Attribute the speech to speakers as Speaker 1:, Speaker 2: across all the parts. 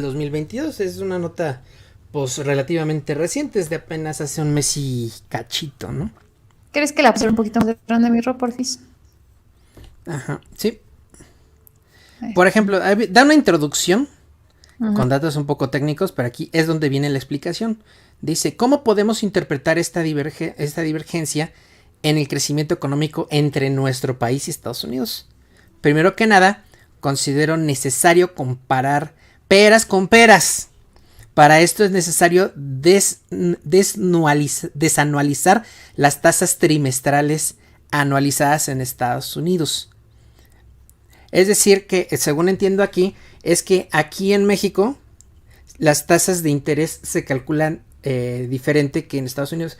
Speaker 1: 2022. Es una nota pues relativamente reciente, es de apenas hace un mes y cachito, ¿no?
Speaker 2: ¿Crees que la pasar un poquito más grande, mi porfis?
Speaker 1: Ajá, sí.
Speaker 2: Ahí
Speaker 1: Por
Speaker 2: está.
Speaker 1: ejemplo, da una introducción
Speaker 2: Ujú.
Speaker 1: con datos un poco técnicos, pero aquí es donde viene la explicación. Dice, ¿cómo podemos interpretar esta divergencia en el crecimiento económico entre nuestro país y Estados Unidos? Primero que nada, considero necesario comparar peras con peras. Para esto es necesario desanualizar las tasas trimestrales anualizadas en Estados Unidos. Es decir, que según entiendo aquí, es que aquí en México las tasas de interés se calculan diferente que en Estados Unidos.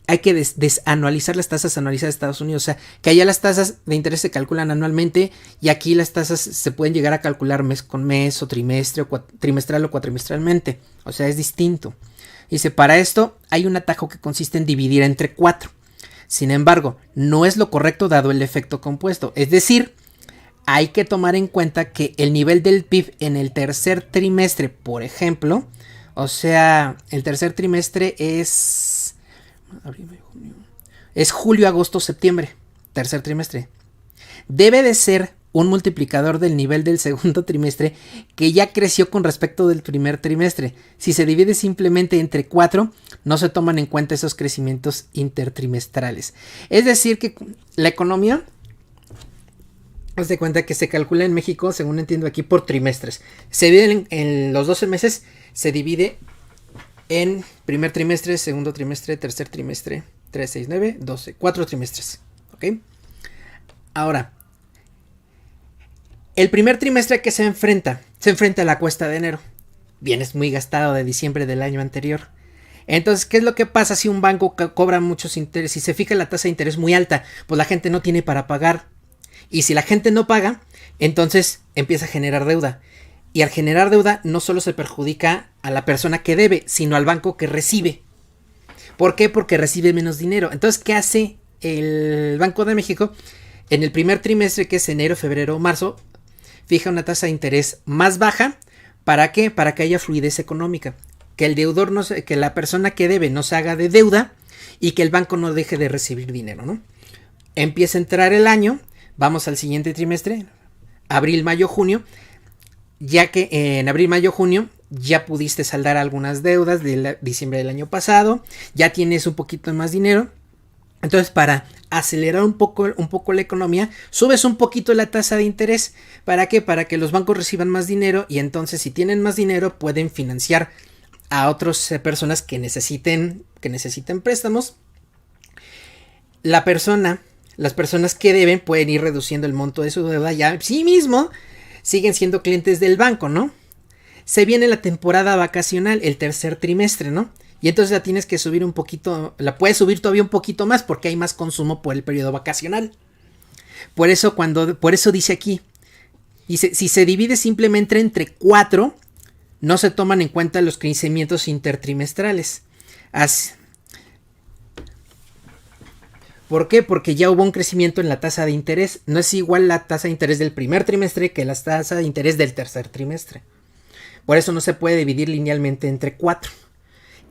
Speaker 1: Hay que desanualizar las tasas anualizadas de Estados Unidos. O sea, que allá las tasas de interés se calculan anualmente y aquí las tasas se pueden llegar a calcular mes con mes o trimestre o trimestral o cuatrimestralmente. O sea, es distinto. Dice, para esto hay un atajo que consiste en dividir entre 4. Sin embargo, no es lo correcto dado el efecto compuesto. Es decir, hay que tomar en cuenta que el nivel del PIB en el tercer trimestre, por ejemplo, o sea, el tercer trimestre es julio, agosto, septiembre, tercer trimestre. Debe de ser un multiplicador del nivel del segundo trimestre que ya creció con respecto del primer trimestre. Si se divide simplemente entre 4, no se toman en cuenta esos crecimientos intertrimestrales. Es decir, que la economía, haz de cuenta que se calcula en México, según entiendo aquí, por trimestres. Se divide en los 12 meses, se divide en primer trimestre, segundo trimestre, tercer trimestre, 3, 6, 9, 12, 4 trimestres. ¿Ok? Ahora, el primer trimestre que se enfrenta a la cuesta de enero. Vienes muy gastado de diciembre del año anterior. Entonces, ¿qué es lo que pasa si un banco cobra muchos intereses? Si se fija la tasa de interés muy alta, pues la gente no tiene para pagar. Y si la gente no paga, entonces empieza a generar deuda. Y al generar deuda no solo se perjudica a la persona que debe, sino al banco que recibe. ¿Por qué? Porque recibe menos dinero. Entonces, ¿qué hace el Banco de México? En el primer trimestre, que es enero, febrero, marzo, fija una tasa de interés más baja. ¿Para qué? Para que haya fluidez económica. Que el deudor no se, que la persona que debe no se haga de deuda y que el banco no deje de recibir dinero, ¿no? Empieza a entrar el año, vamos al siguiente trimestre, abril, mayo, junio, ya que en abril, mayo, junio ya pudiste saldar algunas deudas de diciembre del año pasado, ya tienes un poquito más dinero. Entonces, para acelerar un poco la economía, subes un poquito la tasa de interés. ¿Para qué? Para que los bancos reciban más dinero y entonces si tienen más dinero pueden financiar a otras personas que necesiten préstamos. Las personas que deben pueden ir reduciendo el monto de su deuda ya sí mismo siguen siendo clientes del banco, ¿no? Se viene la temporada vacacional, el tercer trimestre, ¿no? Y entonces la tienes que subir un poquito, la puedes subir todavía un poquito más porque hay más consumo por el periodo vacacional. Por eso dice aquí, dice, si se divide simplemente entre 4, no se toman en cuenta los crecimientos intertrimestrales. Así, ¿por qué? Porque ya hubo un crecimiento en la tasa de interés. No es igual la tasa de interés del primer trimestre que la tasa de interés del tercer trimestre. Por eso no se puede dividir linealmente entre 4.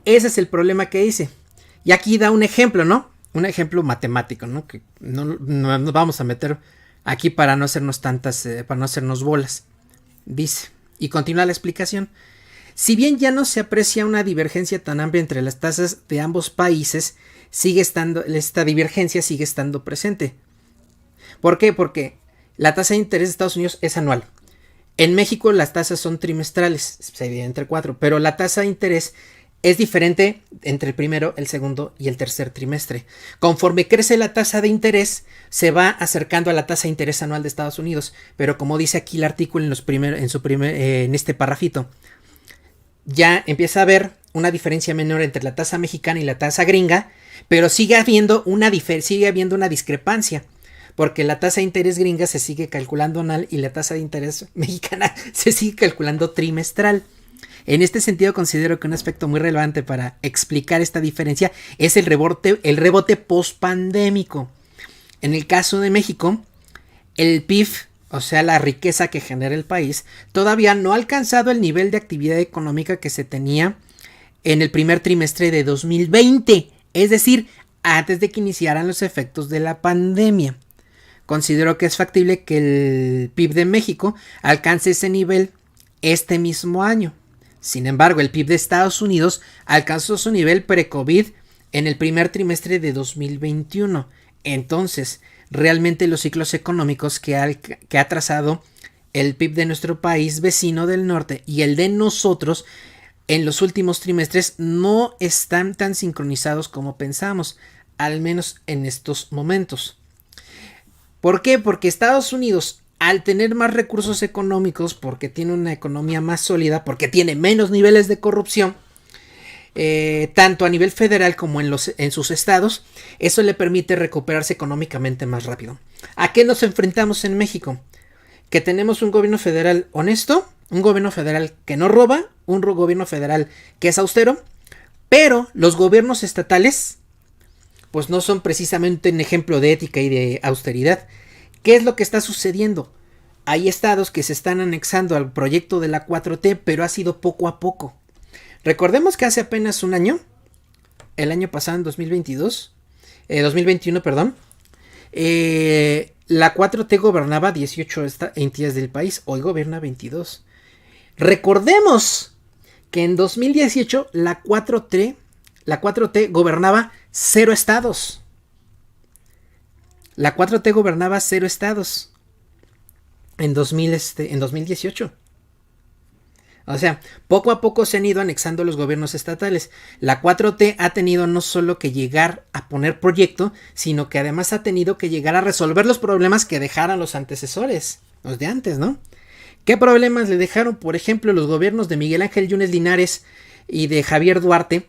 Speaker 1: Ese es el problema que dice. Y aquí da un ejemplo, ¿no? Un ejemplo matemático, ¿no? Que no nos vamos a meter aquí para no hacernos para no hacernos bolas. Dice, y continúa la explicación. Si bien ya no se aprecia una divergencia tan amplia entre las tasas de ambos países, esta divergencia sigue estando presente. ¿Por qué? Porque la tasa de interés de Estados Unidos es anual. En México las tasas son trimestrales, se divide entre 4, pero la tasa de interés es diferente entre el primero, el segundo y el tercer trimestre. Conforme crece la tasa de interés, se va acercando a la tasa de interés anual de Estados Unidos, pero como dice aquí el artículo en este parrafito, ya empieza a haber una diferencia menor entre la tasa mexicana y la tasa gringa, pero sigue habiendo una discrepancia, porque la tasa de interés gringa se sigue calculando anual y la tasa de interés mexicana se sigue calculando trimestral. En este sentido, considero que un aspecto muy relevante para explicar esta diferencia es el rebote post-pandémico. En el caso de México, el PIB, o sea, la riqueza que genera el país, todavía no ha alcanzado el nivel de actividad económica que se tenía en el primer trimestre de 2020, es decir, antes de que iniciaran los efectos de la pandemia. Considero que es factible que el PIB de México alcance ese nivel este mismo año. Sin embargo, el PIB de Estados Unidos alcanzó su nivel pre-COVID en el primer trimestre de 2021. Entonces, realmente los ciclos económicos que ha trazado el PIB de nuestro país vecino del norte y el de nosotros en los últimos trimestres no están tan sincronizados como pensamos, al menos en estos momentos. ¿Por qué? Porque Estados Unidos, al tener más recursos económicos, porque tiene una economía más sólida, porque tiene menos niveles de corrupción, tanto a nivel federal como en sus estados, eso le permite recuperarse económicamente más rápido. ¿A qué nos enfrentamos en México? Que tenemos un gobierno federal honesto, un gobierno federal que no roba, un gobierno federal que es austero, pero los gobiernos estatales pues no son precisamente un ejemplo de ética y de austeridad. ¿Qué es lo que está sucediendo? Hay estados que se están anexando al proyecto de la 4T, pero ha sido poco a poco. Recordemos que hace apenas un año, el año pasado en 2021, perdón, la 4T gobernaba 18 entidades del país, hoy gobierna 22. Recordemos que en 2018 la 4T gobernaba 0 estados. La 4T gobernaba 0 estados en 2018. O sea, poco a poco se han ido anexando los gobiernos estatales. La 4T ha tenido no solo que llegar a poner proyecto, sino que además ha tenido que llegar a resolver los problemas que dejaron los antecesores, los de antes, ¿no? ¿Qué problemas le dejaron, por ejemplo, los gobiernos de Miguel Ángel Yunes Linares y de Javier Duarte,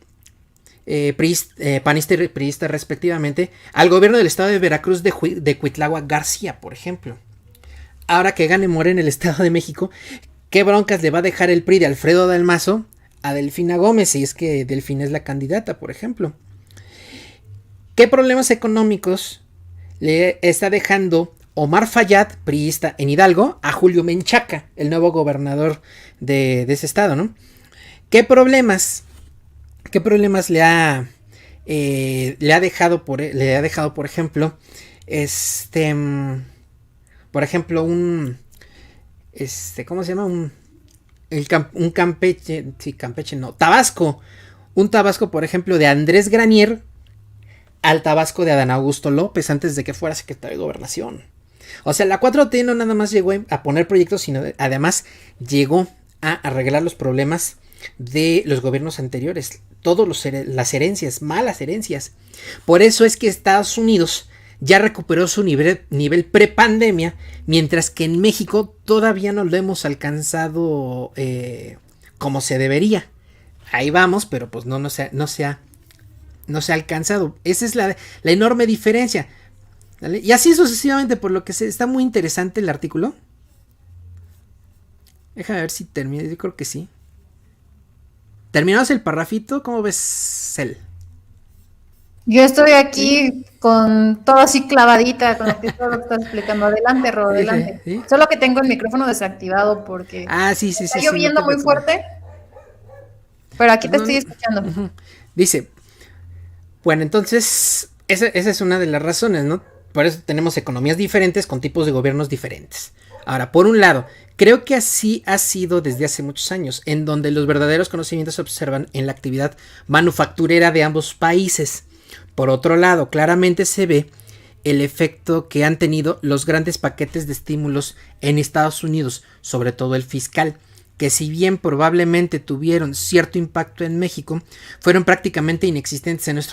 Speaker 1: panista y priista respectivamente, al gobierno del estado de Veracruz de Cuitláhuac García, por ejemplo? Ahora que gane Morena en el Estado de México, ¿qué broncas le va a dejar el PRI de Alfredo del Mazo a Delfina Gómez, si es que Delfina es la candidata, por ejemplo? ¿Qué problemas económicos le está dejando Omar Fayad, priista en Hidalgo, a Julio Menchaca, el nuevo gobernador de ese estado, ¿no? ¿Qué problemas le ha dejado, por ejemplo, ¿cómo se llama? Tabasco. Un Tabasco, por ejemplo, de Andrés Granier al Tabasco de Adán Augusto López antes de que fuera secretario de Gobernación. O sea, la 4T no nada más llegó a poner proyectos, sino además llegó a arreglar los problemas de los gobiernos anteriores. Las herencias, malas herencias. Por eso es que Estados Unidos ya recuperó su nivel prepandemia, mientras que en México todavía no lo hemos alcanzado como se debería. Ahí vamos, pero pues no se ha alcanzado. Esa es la enorme diferencia, ¿vale? Y así sucesivamente, por lo que está muy interesante el artículo. Déjame ver si termina, yo creo que sí. ¿Terminamos el parrafito? ¿Cómo ves, Cel?
Speaker 2: Yo estoy aquí con todo así clavadita con todo lo que estás explicando. Adelante, Ro, adelante. ¿Sí? Solo que tengo el micrófono desactivado porque
Speaker 1: sí,
Speaker 2: está lloviendo muy fuerte. Pero aquí te estoy escuchando.
Speaker 1: Dice, bueno, entonces, esa es una de las razones, ¿no? Por eso tenemos economías diferentes con tipos de gobiernos diferentes. Ahora, por un lado, creo que así ha sido desde hace muchos años, en donde los verdaderos conocimientos se observan en la actividad manufacturera de ambos países. Por otro lado, claramente se ve el efecto que han tenido los grandes paquetes de estímulos en Estados Unidos, sobre todo el fiscal, que si bien probablemente tuvieron cierto impacto en México, fueron prácticamente inexistentes en nuestro